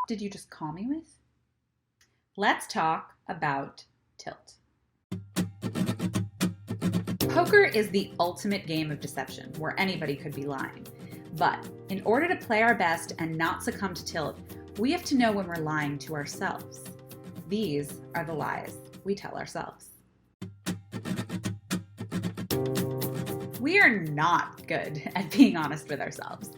did you just call me with? Let's talk about tilt. Poker is the ultimate game of deception where anybody could be lying. But in order to play our best and not succumb to tilt, we have to know when we're lying to ourselves. These are the lies we tell ourselves. We are not good at being honest with ourselves.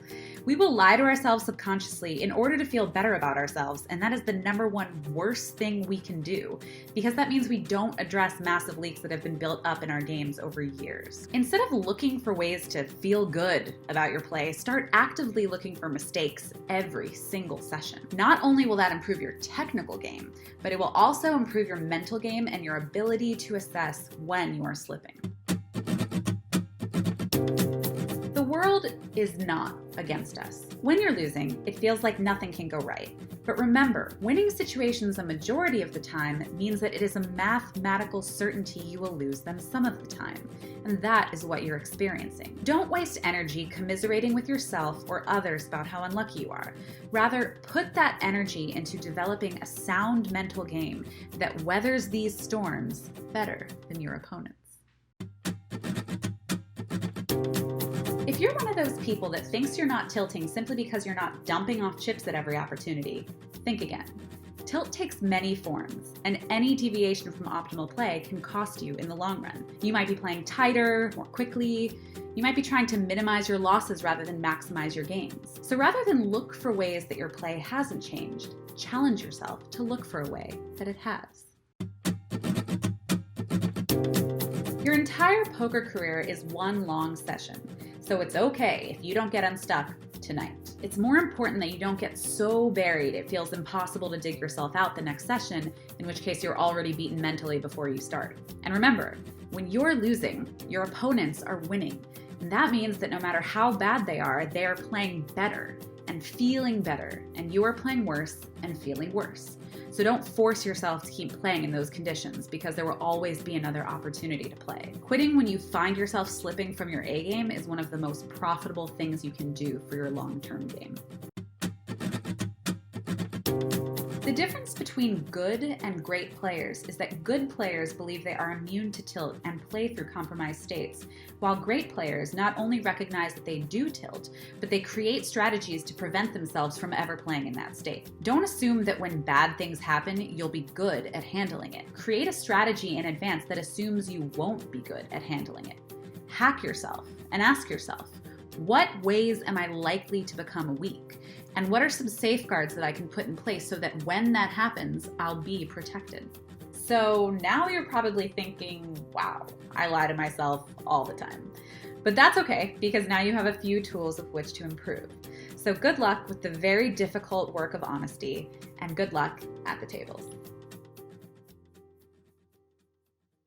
We will lie to ourselves subconsciously in order to feel better about ourselves, and that is the number one worst thing we can do, because that means we don't address massive leaks that have been built up in our games over years. Instead of looking for ways to feel good about your play, start actively looking for mistakes every single session. Not only will that improve your technical game, but it will also improve your mental game and your ability to assess when you are slipping. The world is not against us. When you're losing, it feels like nothing can go right. But remember, winning situations a majority of the time means that it is a mathematical certainty you will lose them some of the time. And that is what you're experiencing. Don't waste energy commiserating with yourself or others about how unlucky you are. Rather, put that energy into developing a sound mental game that weathers these storms better than your opponents. If you're one of those people that thinks you're not tilting simply because you're not dumping off chips at every opportunity, think again. Tilt takes many forms, and any deviation from optimal play can cost you in the long run. You might be playing tighter, more quickly. You might be trying to minimize your losses rather than maximize your gains. So rather than look for ways that your play hasn't changed, challenge yourself to look for a way that it has. Your entire poker career is one long session. So it's okay if you don't get unstuck tonight. It's more important that you don't get so buried it feels impossible to dig yourself out the next session, in which case you're already beaten mentally before you start. And remember, when you're losing, your opponents are winning. And that means that no matter how bad they are playing better and feeling better, and you are playing worse and feeling worse. So don't force yourself to keep playing in those conditions, because there will always be another opportunity to play. Quitting when you find yourself slipping from your A game is one of the most profitable things you can do for your long-term game. The difference between good and great players is that good players believe they are immune to tilt and play through compromised states, while great players not only recognize that they do tilt, but they create strategies to prevent themselves from ever playing in that state. Don't assume that when bad things happen, you'll be good at handling it. Create a strategy in advance that assumes you won't be good at handling it. Hack yourself and ask yourself, what ways am I likely to become weak? And what are some safeguards that I can put in place so that when that happens, I'll be protected? So now you're probably thinking, wow, I lie to myself all the time. But that's okay, because now you have a few tools of which to improve. So good luck with the very difficult work of honesty, and good luck at the tables.